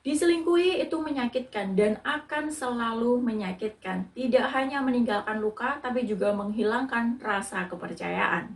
Diselingkuhi itu menyakitkan dan akan selalu menyakitkan. Tidak hanya meninggalkan luka, tapi juga menghilangkan rasa kepercayaan.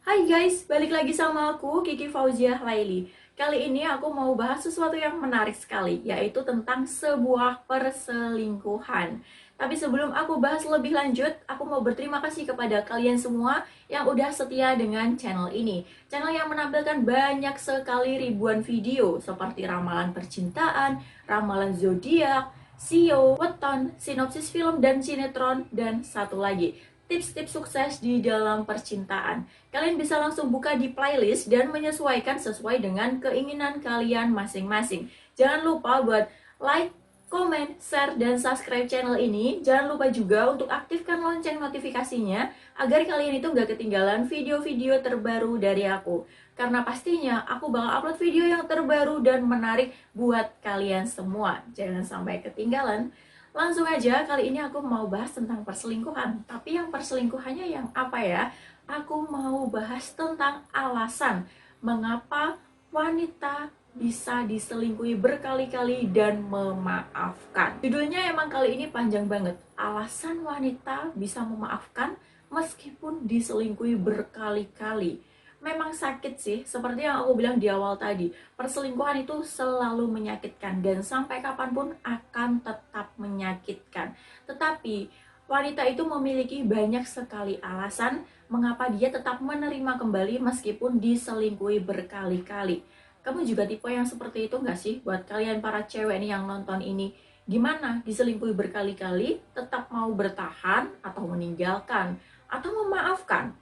Hai guys, balik lagi sama aku, Kiki Fauziah Laili. Kali ini aku mau bahas sesuatu yang menarik sekali, yaitu tentang sebuah perselingkuhan. Tapi sebelum aku bahas lebih lanjut, aku mau berterima kasih kepada kalian semua yang udah setia dengan channel ini. Channel yang menampilkan banyak sekali ribuan video, seperti ramalan percintaan, ramalan zodiak, sio, weton, sinopsis film dan sinetron, dan satu lagi, tips-tips sukses di dalam percintaan. Kalian bisa langsung buka di playlist dan menyesuaikan sesuai dengan keinginan kalian masing-masing. Jangan lupa buat like, komen, share, dan subscribe channel ini. Jangan lupa juga untuk aktifkan lonceng notifikasinya agar kalian itu gak ketinggalan video-video terbaru dari aku. Karena pastinya aku bakal upload video yang terbaru dan menarik buat kalian semua. Jangan sampai ketinggalan. Langsung aja, kali ini aku mau bahas tentang perselingkuhan. Tapi yang perselingkuhannya yang apa ya? Aku mau bahas tentang alasan mengapa wanita bisa diselingkuhi berkali-kali dan memaafkan. Judulnya emang kali ini panjang banget. Alasan wanita bisa memaafkan meskipun diselingkuhi berkali-kali. Memang sakit sih, seperti yang aku bilang di awal tadi. Perselingkuhan itu selalu menyakitkan dan sampai kapanpun akan tetap menyakitkan. Tetapi wanita itu memiliki banyak sekali alasan mengapa dia tetap menerima kembali meskipun diselingkuhi berkali-kali. Kamu juga tipe yang seperti itu nggak sih? Buat kalian para cewek nih yang nonton ini, gimana diselingkuhi berkali-kali tetap mau bertahan atau meninggalkan atau memaafkan?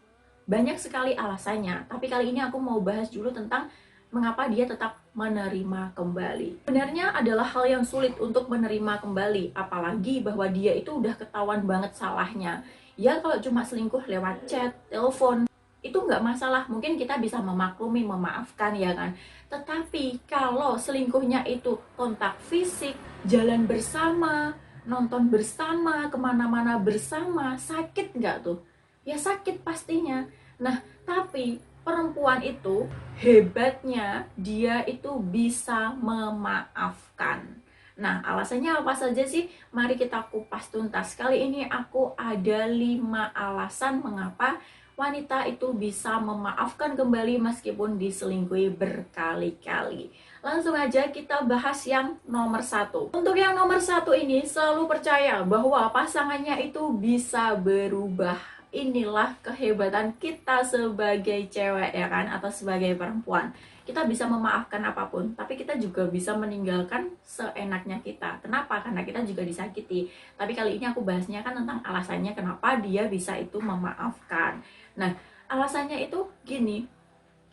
Banyak sekali alasannya, tapi kali ini aku mau bahas dulu tentang mengapa dia tetap menerima kembali. Sebenarnya adalah hal yang sulit untuk menerima kembali, apalagi bahwa dia itu udah ketahuan banget salahnya. Ya kalau cuma selingkuh lewat chat, telepon, itu nggak masalah, mungkin kita bisa memaklumi, memaafkan ya kan. Tetapi kalau selingkuhnya itu kontak fisik, jalan bersama, nonton bersama, kemana-mana bersama, sakit nggak tuh? Ya sakit pastinya. Nah, tapi perempuan itu hebatnya dia itu bisa memaafkan. Nah, alasannya apa saja sih? Mari kita kupas tuntas. Kali ini aku ada 5 alasan mengapa wanita itu bisa memaafkan kembali meskipun diselingkuhi berkali-kali. Langsung aja kita bahas yang nomor 1. Untuk yang nomor 1 ini selalu percaya bahwa pasangannya itu bisa berubah. Inilah kehebatan kita sebagai cewek ya kan, atau sebagai perempuan. Kita bisa memaafkan apapun, tapi kita juga bisa meninggalkan seenaknya kita. Kenapa? Karena kita juga disakiti. Tapi kali ini aku bahasnya kan tentang alasannya kenapa dia bisa itu memaafkan. Nah, alasannya itu gini,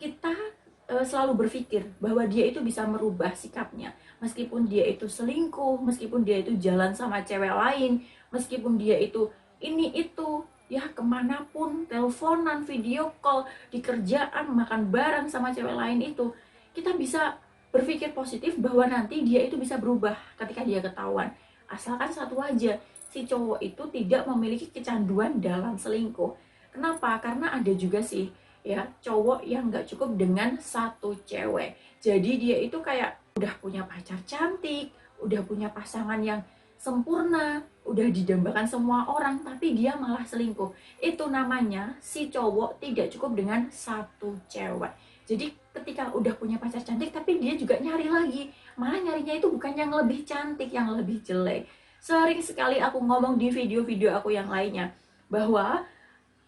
kita selalu berpikir bahwa dia itu bisa merubah sikapnya. Meskipun dia itu selingkuh, meskipun dia itu jalan sama cewek lain, meskipun dia itu ini itu, ya kemanapun, teleponan, video call, di kerjaan, makan bareng sama cewek lain itu, kita bisa berpikir positif bahwa nanti dia itu bisa berubah ketika dia ketahuan. Asalkan satu aja, si cowok itu tidak memiliki kecanduan dalam selingkuh. Kenapa? Karena ada juga sih ya cowok yang nggak cukup dengan satu cewek. Jadi dia itu kayak udah punya pacar cantik, udah punya pasangan yang sempurna, udah didambakan semua orang, tapi dia malah selingkuh. Itu namanya si cowok tidak cukup dengan satu cewek. Jadi ketika udah punya pacar cantik, tapi dia juga nyari lagi. Malah nyarinya itu bukan yang lebih cantik, yang lebih jelek. Sering sekali aku ngomong di video-video aku yang lainnya, bahwa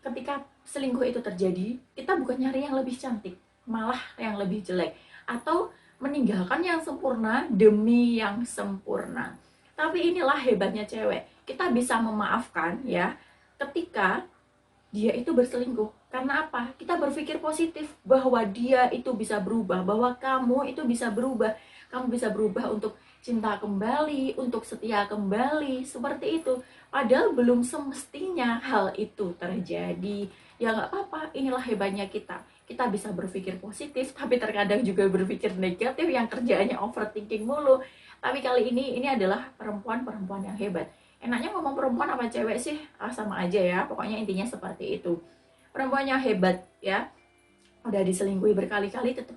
ketika selingkuh itu terjadi, kita bukan nyari yang lebih cantik, malah yang lebih jelek. Atau meninggalkan yang sempurna demi yang sempurna. Tapi inilah hebatnya cewek. Kita bisa memaafkan ya ketika dia itu berselingkuh. Karena apa? Kita berpikir positif bahwa dia itu bisa berubah, bahwa kamu itu bisa berubah. Kamu bisa berubah untuk cinta kembali, untuk setia kembali, seperti itu. Padahal belum semestinya hal itu terjadi. Ya nggak apa-apa, inilah hebatnya kita. Kita bisa berpikir positif, tapi terkadang juga berpikir negatif yang kerjaannya overthinking mulu. Tapi kali ini adalah perempuan-perempuan yang hebat. Enaknya ngomong perempuan apa cewek sih? Sama aja ya, pokoknya intinya seperti itu. Perempuan yang hebat ya, udah diselingkuhi berkali-kali tetap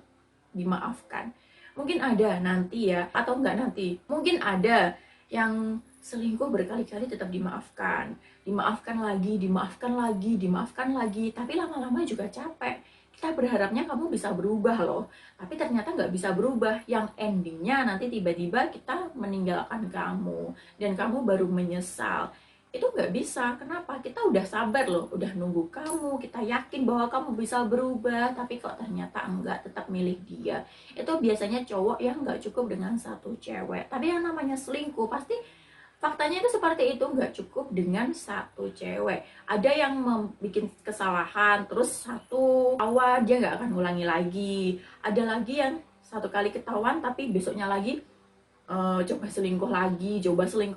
dimaafkan. Mungkin ada nanti ya, atau enggak nanti. Mungkin ada yang selingkuh berkali-kali tetap dimaafkan. Dimaafkan lagi, dimaafkan lagi, dimaafkan lagi. Tapi lama-lama juga capek. Kita berharapnya kamu bisa berubah loh. Tapi ternyata nggak bisa berubah. Yang endingnya nanti tiba-tiba kita meninggalkan kamu. Dan kamu baru menyesal. Itu nggak bisa. Kenapa? Kita udah sabar loh, udah nunggu kamu, kita yakin bahwa kamu bisa berubah, tapi kok ternyata enggak, tetap milih dia. Itu biasanya cowok yang nggak cukup dengan satu cewek. Tapi yang namanya selingkuh, pasti faktanya itu seperti itu, nggak cukup dengan satu cewek. Ada yang membuat kesalahan, terus satu awal dia nggak akan ngulangi lagi. Ada lagi yang satu kali ketahuan, tapi besoknya lagi coba selingkuh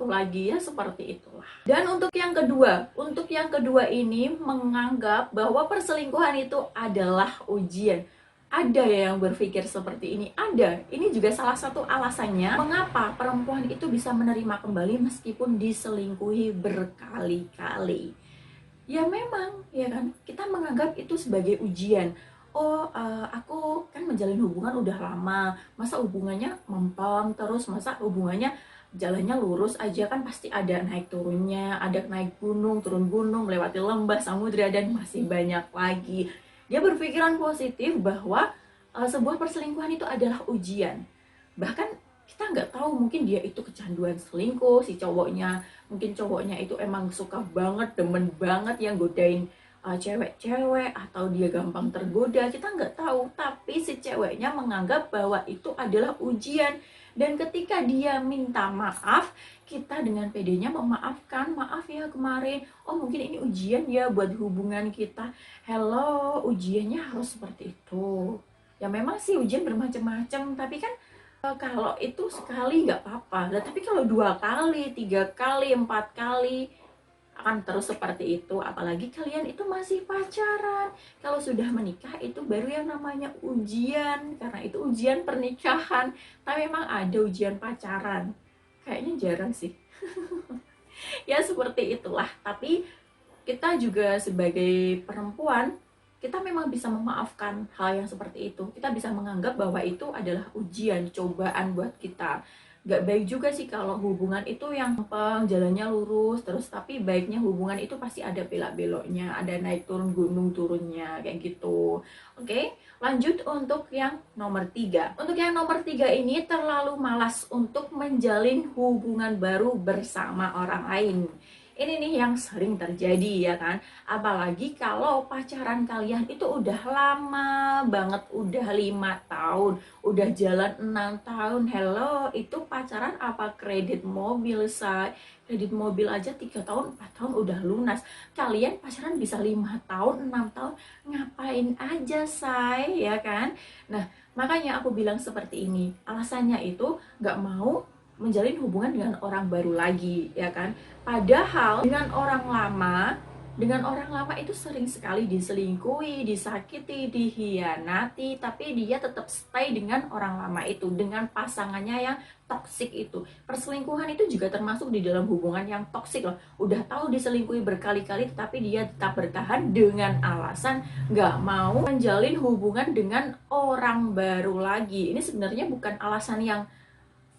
lagi, ya seperti itulah. Dan untuk yang kedua ini menganggap bahwa perselingkuhan itu adalah ujian. Ada ya yang berpikir seperti ini, ada. Ini juga salah satu alasannya mengapa perempuan itu bisa menerima kembali meskipun diselingkuhi berkali-kali. Ya memang, ya kan, kita menganggap itu sebagai ujian. Oh, aku kan menjalin hubungan udah lama, masa hubungannya mempeng terus, masa hubungannya jalannya lurus aja, kan pasti ada naik turunnya, ada naik gunung, turun gunung, melewati lembah, samudra, dan masih banyak lagi. Dia berpikiran positif bahwa sebuah perselingkuhan itu adalah ujian. Bahkan kita nggak tahu, mungkin dia itu kecanduan selingkuh, si cowoknya, mungkin cowoknya itu emang suka banget, demen banget yang godain cewek-cewek, atau dia gampang tergoda, kita nggak tahu. Tapi si ceweknya menganggap bahwa itu adalah ujian, dan ketika dia minta maaf, kita dengan pedenya memaafkan. Maaf ya kemarin, oh mungkin ini ujian ya buat hubungan kita. Hello, ujiannya harus seperti itu. Ya memang sih ujian bermacam-macam, tapi kan kalau itu sekali nggak apa-apa. Tapi kalau 2 kali, 3 kali, 4 kali, akan terus seperti itu. Apalagi kalian itu masih pacaran. Kalau sudah menikah itu baru yang namanya ujian, karena itu ujian pernikahan. Tapi memang ada ujian pacaran, kayaknya jarang sih. Ya seperti itulah. Tapi kita juga sebagai perempuan, kita memang bisa memaafkan hal yang seperti itu. Kita bisa menganggap bahwa itu adalah ujian, cobaan buat kita. Gak baik juga sih kalau hubungan itu yang jalannya lurus terus, tapi baiknya hubungan itu pasti ada belok-beloknya, ada naik turun gunung turunnya, kayak gitu. Oke, lanjut untuk yang nomor 3. Untuk yang nomor 3 ini terlalu malas untuk menjalin hubungan baru bersama orang lain. Ini nih yang sering terjadi ya kan. Apalagi kalau pacaran kalian itu udah lama banget, udah 5 tahun, udah jalan 6 tahun. Hello, itu pacaran apa kredit mobil, say? Kredit mobil aja 3 tahun, 4 tahun udah lunas. Kalian pacaran bisa 5 tahun, 6 tahun, ngapain aja, say? Ya kan? Nah, makanya aku bilang seperti ini. Alasannya itu gak mau menjalin hubungan dengan orang baru lagi, ya kan? Padahal dengan orang lama itu sering sekali diselingkuhi, disakiti, dihianati, tapi dia tetap stay dengan orang lama itu, dengan pasangannya yang toksik itu. Perselingkuhan itu juga termasuk di dalam hubungan yang toksik loh. Udah tahu diselingkuhi berkali-kali, tetapi dia tetap bertahan dengan alasan nggak mau menjalin hubungan dengan orang baru lagi. Ini sebenarnya bukan alasan yang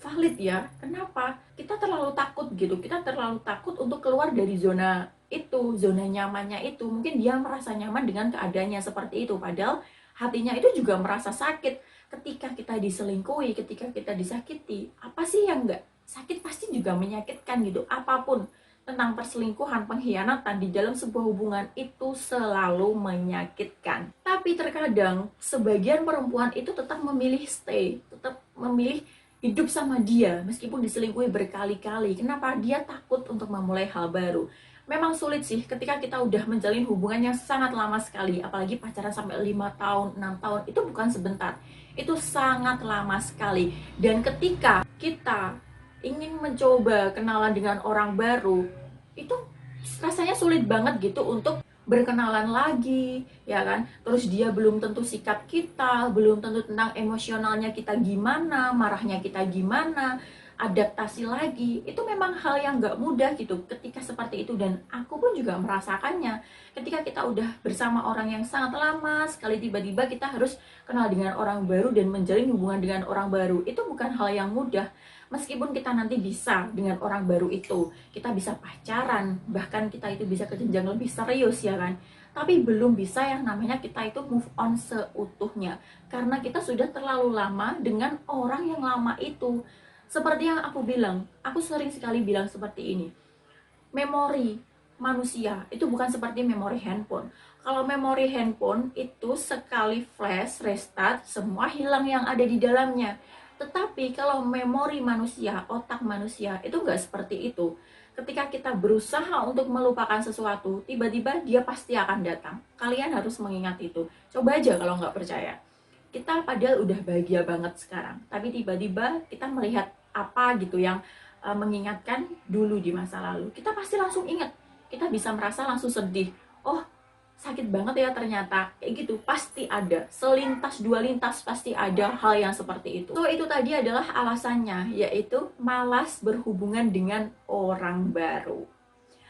valid ya. Kenapa? Kita terlalu takut gitu. Kita terlalu takut untuk keluar dari zona itu, zona nyamannya itu. Mungkin dia merasa nyaman dengan keadaannya seperti itu, padahal hatinya itu juga merasa sakit ketika kita diselingkuhi, ketika kita disakiti. Apa sih yang enggak sakit? Pasti juga menyakitkan gitu. Apapun tentang perselingkuhan, pengkhianatan di dalam sebuah hubungan itu selalu menyakitkan. Tapi terkadang sebagian perempuan itu tetap memilih stay, tetap memilih hidup sama dia meskipun diselingkuhi berkali-kali. Kenapa? Dia takut untuk memulai hal baru. Memang sulit sih ketika kita udah menjalin hubungan yang sangat lama sekali, apalagi pacaran sampai 5 tahun, 6 tahun, itu bukan sebentar. Itu sangat lama sekali. Dan ketika kita ingin mencoba kenalan dengan orang baru, itu rasanya sulit banget gitu untuk berkenalan lagi, ya kan? Terus dia belum tentu sikap kita, belum tentu tentang emosionalnya kita gimana, marahnya kita gimana, adaptasi lagi. Itu memang hal yang nggak mudah gitu ketika seperti itu, dan aku pun juga merasakannya. Ketika kita udah bersama orang yang sangat lama sekali, tiba-tiba kita harus kenal dengan orang baru dan menjalin hubungan dengan orang baru, itu bukan hal yang mudah. Meskipun kita nanti bisa dengan orang baru itu, kita bisa pacaran, bahkan kita itu bisa ke jenjang lebih serius ya kan, tapi belum bisa yang namanya kita itu move on seutuhnya, karena kita sudah terlalu lama dengan orang yang lama itu. Seperti yang aku bilang, aku sering sekali bilang seperti ini, memori manusia itu bukan seperti memori handphone. Kalau memori handphone itu sekali flash restart, semua hilang yang ada di dalamnya. Tetapi kalau memori manusia, otak manusia itu nggak seperti itu. Ketika kita berusaha untuk melupakan sesuatu, tiba-tiba dia pasti akan datang. Kalian harus mengingat itu. Coba aja kalau nggak percaya. Kita padahal udah bahagia banget sekarang, tapi tiba-tiba kita melihat apa gitu yang mengingatkan dulu di masa lalu. Kita pasti langsung ingat. Kita bisa merasa langsung sedih. Oh, sakit banget ya ternyata, kayak gitu. Pasti ada selintas dua lintas, pasti ada hal yang seperti itu. So itu tadi adalah alasannya, yaitu malas berhubungan dengan orang baru.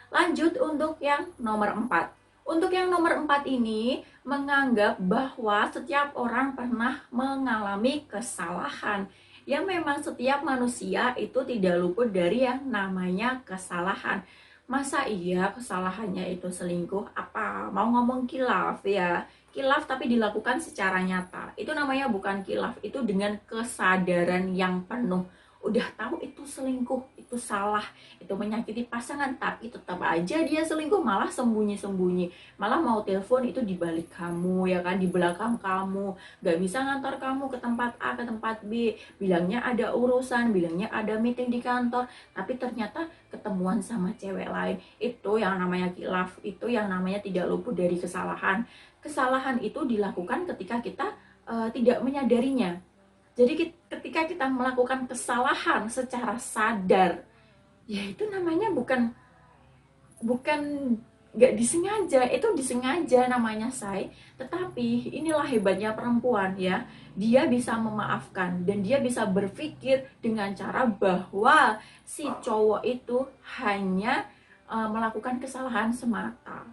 Lanjut untuk yang nomor 4. Untuk yang nomor 4 ini menganggap bahwa setiap orang pernah mengalami kesalahan. Ya memang setiap manusia itu tidak luput dari yang namanya kesalahan. Masa iya kesalahannya itu selingkuh? Apa mau ngomong kilaf ya? Kilaf tapi dilakukan secara nyata. Itu namanya bukan kilaf, itu dengan kesadaran yang penuh. Udah tahu itu selingkuh, itu salah, itu menyakiti pasangan, tapi tetap aja dia selingkuh, malah sembunyi-sembunyi. Malah mau telepon itu di balik kamu ya kan, di belakang kamu. Gak bisa ngantar kamu ke tempat A, ke tempat B. Bilangnya ada urusan, bilangnya ada meeting di kantor, tapi ternyata ketemuan sama cewek lain. Itu yang namanya kilaf, itu yang namanya tidak luput dari kesalahan. Kesalahan itu dilakukan ketika kita tidak menyadarinya. Jadi ketika kita melakukan kesalahan secara sadar, ya itu namanya bukan bukan nggak disengaja, itu disengaja namanya say. Tetapi inilah hebatnya perempuan ya, dia bisa memaafkan dan dia bisa berpikir dengan cara bahwa si cowok itu hanya melakukan kesalahan semata.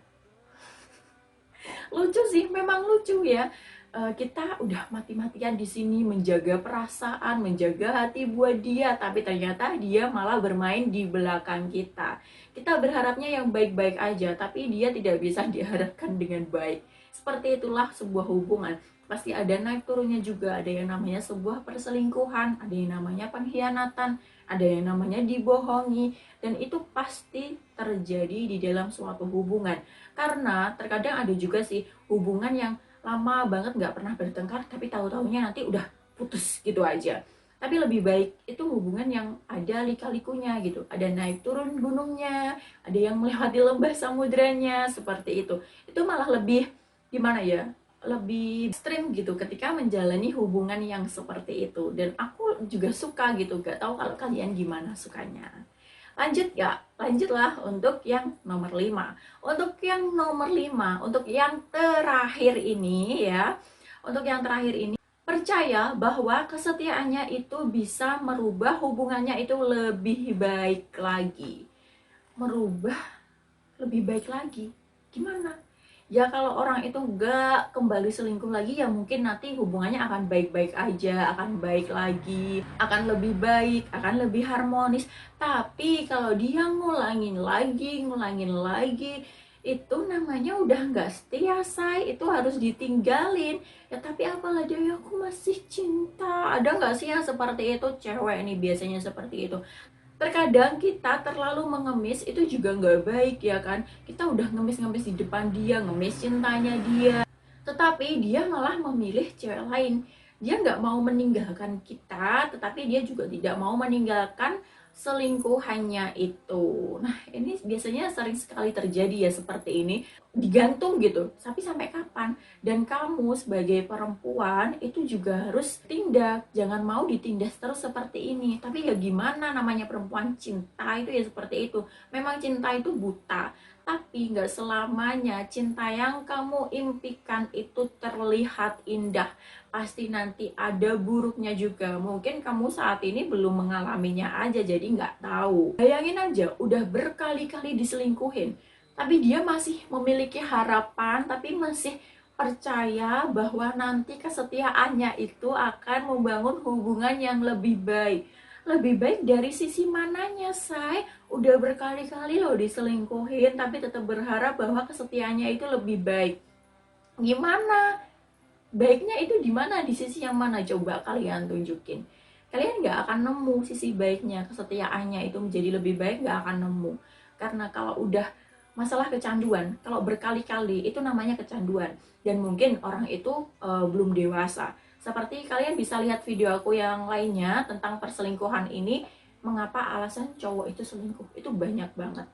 Lucu sih, memang lucu ya. Kita udah mati-matian di sini menjaga perasaan, menjaga hati buat dia, tapi ternyata dia malah bermain di belakang kita. Kita berharapnya yang baik-baik aja, tapi dia tidak bisa diharapkan dengan baik. Seperti itulah sebuah hubungan. Pasti ada naik turunnya juga, ada yang namanya sebuah perselingkuhan, ada yang namanya pengkhianatan, ada yang namanya dibohongi, dan itu pasti terjadi di dalam suatu hubungan. Karena terkadang ada juga sih hubungan yang lama banget nggak pernah bertengkar, tapi tahu-taunya nanti udah putus gitu aja. Tapi lebih baik itu hubungan yang ada lika-likunya gitu, ada naik turun gunungnya, ada yang melewati lembah samudranya, seperti itu. Itu malah lebih gimana ya, lebih ekstrim gitu ketika menjalani hubungan yang seperti itu. Dan aku juga suka gitu, gak tahu kalau kalian gimana sukanya. Lanjut ya, lanjutlah untuk yang nomor 5. Untuk yang nomor 5, untuk yang terakhir ini ya. Untuk yang terakhir ini, percaya bahwa kesetiaannya itu bisa merubah hubungannya itu lebih baik lagi. Merubah lebih baik lagi. Gimana? Ya kalau orang itu gak kembali selingkuh lagi, ya mungkin nanti hubungannya akan baik-baik aja, akan baik lagi, akan lebih baik, akan lebih harmonis. Tapi kalau dia ngulangin lagi, itu namanya udah gak setia say, itu harus ditinggalin. Ya tapi apalah dia, aku masih cinta. Ada gak sih yang seperti itu? Cewek nih biasanya seperti itu. Terkadang kita terlalu mengemis itu juga nggak baik ya kan. Kita udah ngemis-ngemis di depan dia, ngemis cintanya dia, tetapi dia malah memilih cewek lain. Dia nggak mau meninggalkan kita, tetapi dia juga tidak mau meninggalkan selingkuhannya itu. Nah ini biasanya sering sekali terjadi ya seperti ini. Digantung gitu, tapi sampai kapan? Dan kamu sebagai perempuan itu juga harus tindak, jangan mau ditindas terus seperti ini. Tapi ya gimana, namanya perempuan cinta itu ya seperti itu. Memang cinta itu buta, Tapi nggak selamanya cinta yang kamu impikan itu terlihat indah. Pasti nanti ada buruknya juga. Mungkin kamu saat ini belum mengalaminya aja, jadi nggak tahu. Bayangin aja, udah berkali-kali diselingkuhin. Tapi dia masih memiliki harapan, tapi masih percaya bahwa nanti kesetiaannya itu akan membangun hubungan yang lebih baik. Lebih baik dari sisi mananya, say? Udah berkali-kali loh diselingkuhin, tapi tetap berharap bahwa kesetiaannya itu lebih baik. Gimana? Baiknya itu di mana? Di sisi yang mana? Coba kalian tunjukin. Kalian nggak akan nemu sisi baiknya, kesetiaannya itu menjadi lebih baik, nggak akan nemu. Karena kalau udah masalah kecanduan, kalau berkali-kali itu namanya kecanduan. Dan mungkin orang itu belum dewasa. Seperti kalian bisa lihat video aku yang lainnya tentang perselingkuhan ini, mengapa alasan cowok itu selingkuh, itu banyak banget.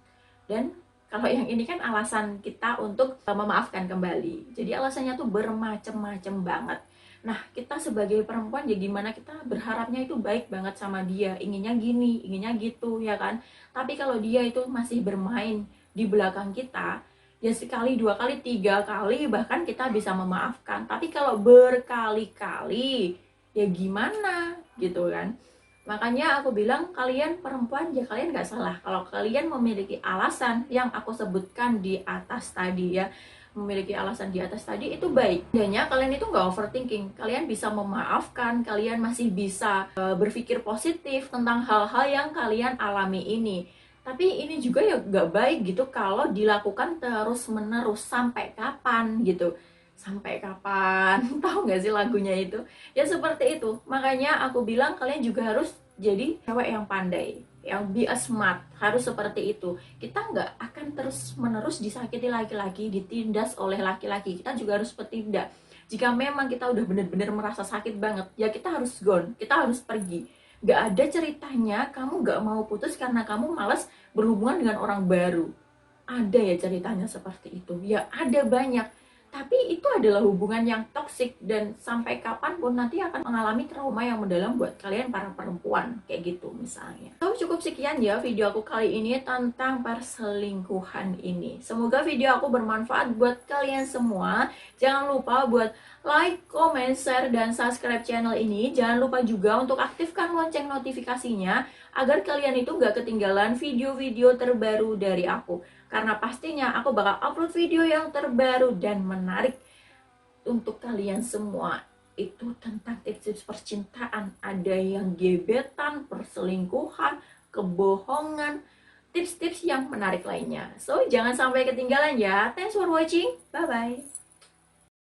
Dan kalau yang ini kan alasan kita untuk memaafkan kembali. Jadi alasannya tuh bermacam-macam banget. Nah, kita sebagai perempuan ya gimana, kita berharapnya itu baik banget sama dia, inginnya gini, inginnya gitu, ya kan? Tapi kalau dia itu masih bermain di belakang kita, ya sekali, dua kali, tiga kali, bahkan kita bisa memaafkan. Tapi kalau berkali-kali, ya gimana gitu kan? Makanya aku bilang kalian perempuan ya kalian nggak salah. Kalau kalian memiliki alasan yang aku sebutkan di atas tadi ya, memiliki alasan di atas tadi itu baik. Adanya kalian itu nggak overthinking. Kalian bisa memaafkan, kalian masih bisa berpikir positif tentang hal-hal yang kalian alami ini. Tapi ini juga ya nggak baik gitu kalau dilakukan terus-menerus. Sampai kapan gitu. Sampai kapan? Tahu nggak sih lagunya itu? Ya seperti itu. Makanya aku bilang kalian juga harus jadi cewek yang pandai, yang be a smart. Harus seperti itu. Kita nggak akan terus menerus disakiti laki-laki, ditindas oleh laki-laki. Kita juga harus bertindak. Jika memang kita udah bener-bener merasa sakit banget, ya kita harus gone, kita harus pergi. Nggak ada ceritanya kamu nggak mau putus karena kamu malas berhubungan dengan orang baru. Ada ya ceritanya seperti itu. Ya ada banyak. Tapi itu adalah hubungan yang toksik dan sampai kapanpun nanti akan mengalami trauma yang mendalam buat kalian para perempuan. Kayak gitu misalnya. So, cukup sekian ya video aku kali ini tentang perselingkuhan ini. Semoga video aku bermanfaat buat kalian semua. Jangan lupa buat like, comment, share, dan subscribe channel ini. Jangan lupa juga untuk aktifkan lonceng notifikasinya agar kalian itu gak ketinggalan video-video terbaru dari aku. Karena pastinya aku bakal upload video yang terbaru dan menarik untuk kalian semua. Itu tentang tips-tips percintaan. Ada yang gebetan, perselingkuhan, kebohongan, tips-tips yang menarik lainnya. So, jangan sampai ketinggalan ya. Thanks for watching. Bye-bye.